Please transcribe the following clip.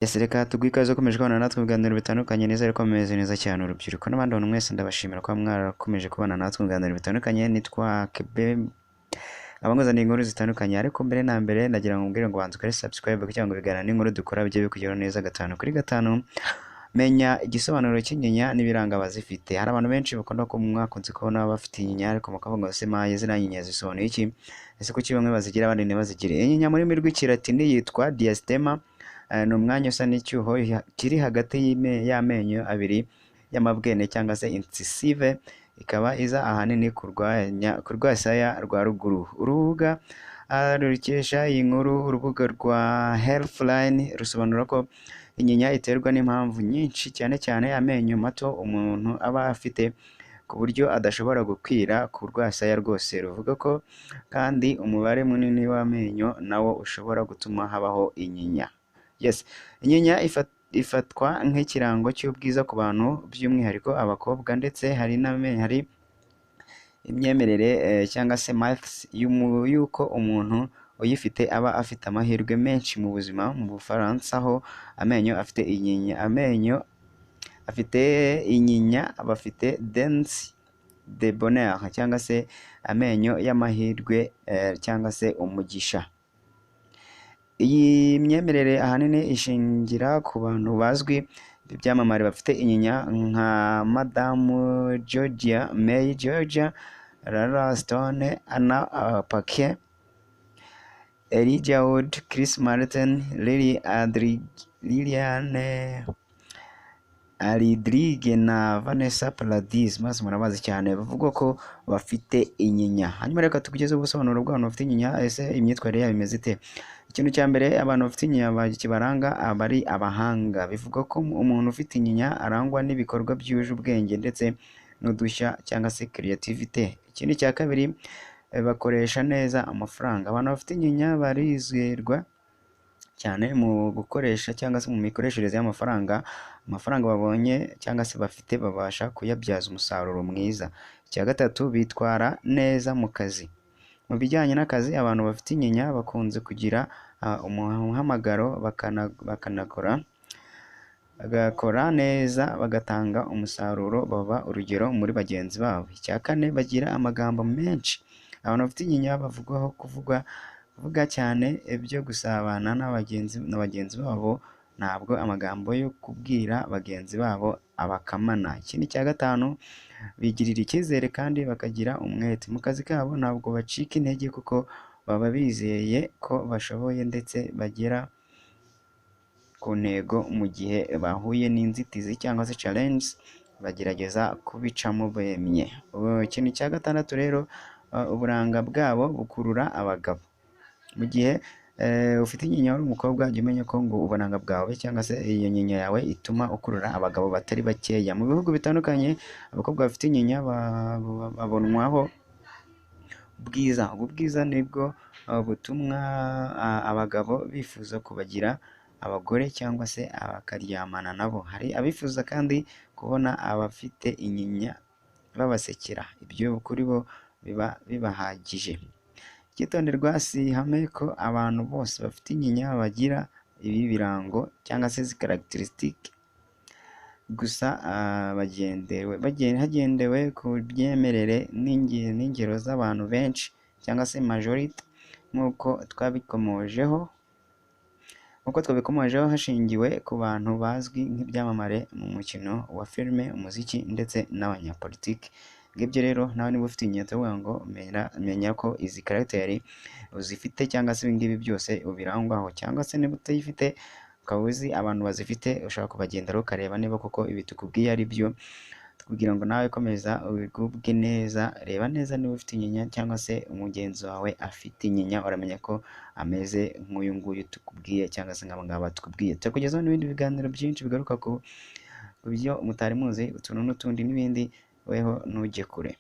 Yes, reka tuguhe ikaze ukomeje kubana natwe mu biganiro bitandukanye neza ariko mumeze neza cyane urubyiruko n'abandi bantu mwese ndabashimira ko mwarakomeje kubana natwe mu biganiro bitandukanye. Nitwa Kebe abanguzaniye inkuru zitandukanye, ariko mbere na mbere ndagira ngo mbwire ngo banze ukore subscribe kugira ngo ibiganiro n'inkuru dukora bijye bikugeraho neza gatanu kuri gatanu. Menya igisobanuro cy'inyinya n'ibiranga abazifite. Hari abantu benshi bakunda ko mwakunze kubona bafite inyinya ariko mukavuga ngo se maye ziriya nyinya zisobanuye iki? Ese kuki bamwe bazigira abandi ntibazigire? Inyinya muri rurimi rw'ikilatini yitwa diastema. Ni umwanya usa n'icyuho kiri hagati y'amenyo abiri y'amabwene cyangwa se incisive, ikaba iza ahanini ku rwasaya rwa ruguru. Urubuga rukesha iyi nkuru, urubuga rwa Healthline, rusobanura ko inyinya iterwa n'impamvu nyinshi, cyane cyane amenyo mato umuntu aba afite ku buryo adashobora gukwira ku rwasaya rwose. Ruvuga ko kandi umubare munini w'amenyo nawo ushobora gutuma habaho inyinya. Yes, inyinya ifatwa nk'ikirango cy'ubwiza ku bantu by'umwihariko abakobwa, ndetse hari imyemerere cyangwa se myths y'uko umuntu uyifite aba afite amahirwe menshi mu buzima. Mu Bufaransa ho amenyo afite inyinya bafite dents de bonheur cyangwa se amenyo y'amahirwe cyangwa se umugisha. Iyi myemerere ahanini ishingira ku bantu bazwi b'ibyamamare bafite inyinya nka Madamu May Georgia, Lara Stone, Anna Paquin, Elijah Wood, Chris Martin, Liliane Alidrigue na Vanessa Paradis, maze murabazi cyane bavuga ko bafite inyinya. Hanyuma reka tukugezeho ubusobanuro bw'abantu bafite inyinya. Ese imyitwarire yabo imeze ite? Ikintu cya mbere, abantu bafite inyinya kibaranga aba ari abahanga. Bivuga ko umuntu ufite inyinya arangwa n'ibikorwa byuje ubwenge ndetse n'udushya cyangwa se creativity. Ikindi cya kabiri, bakoresha neza amafaranga. Abantu bafite inyinya barizerwa cyane mu gukoresha cyangwa se mu mikoreshereze y'amafaranga. Amafaranga babonye cyangwa se bafite babasha kuyabyaza umusaruro mwiza. Icya gatatu, bitwara neza mu kazi. Mu bijyanye n'akazi, abantu bafite inyinya bakunze kugira umuhamagaro, bagakora neza, bagatanga umusaruro, baba urugero muri bagenzi babo. Icya kane, bagira amagambo menshi. Abantu bafite inyinya bavugwaho kuvuga cyane ibyo gusabana na bagenzi babo, ntabwo amagambo yo kubwira bagenzi babo abakamana. Ikindi cya gatanu, bigirira icyizere kandi bakagira umwete mu kazi kabo. Ntabwo bacika intege kuko baba bizeye ko bashoboye ndetse bagera ku ntego. Mu gihe bahuye n'inzitizi cyangwa se challenges, bagerageza kubicamo bemye. Ikintu cya gatandatu rero, uburanga bwabo bukurura abagabo. Mu gihe ufite inyinya uri umukobwa, jya umenya ko ngo uburanga bwawe cyangwa se iyo nyinya yawe ituma ukurura abagabo batari bakeya. Mu bihugu bitandukanye, abakobwa bafite inyinya babonwaho ubwiza. Ubu bwiza nibwo butumwa abagabo bifuza kubagira abagore cyangwa se bakaryamana nabo. Hari abifuza kandi kubona abafite inyinya babasekera. Ibyo kuri bo biba bibahagije. Icyitonderwa, si ihame ko abantu bose bafite inyinya bagira ibi birango cyangwa se izi characteristics. Gusa hagendewe ku byemerere n'ingero z'abantu benshi cyangwa se majority, nk'uko twabikomojeho hashingiwe ku bantu bazwi nk'ibyamamare mu mukino wa filime, umuziki ndetse n'abanyapolitiki. Ngibyo rero, nawe niba ufite inyinya tuvuga ngo menya ko izi karagiteri uzifite cyangwa se ibingibi byose ubirangwaho, cyangwa se niba utayifite ukaba uzi abantu bazifite, ushobora kubagendera ukareba niba koko ibi tukubwiye ari byo. Tukubwira ngo nawe komeza ubigubwe neza, reba neza niba ufite inyinya cyangwa se umugenzi wawe afite inyinya, uramenya ko ameze nk'uyu nguyu tukubwiye cyangwa se nk'aba ngaba tukubwiye. Turakugezaho n'ibindi biganiro byinshi bigaruka ku byo mutari muzi, utuntu n'utundi n'ibindi, weho ntujye kure.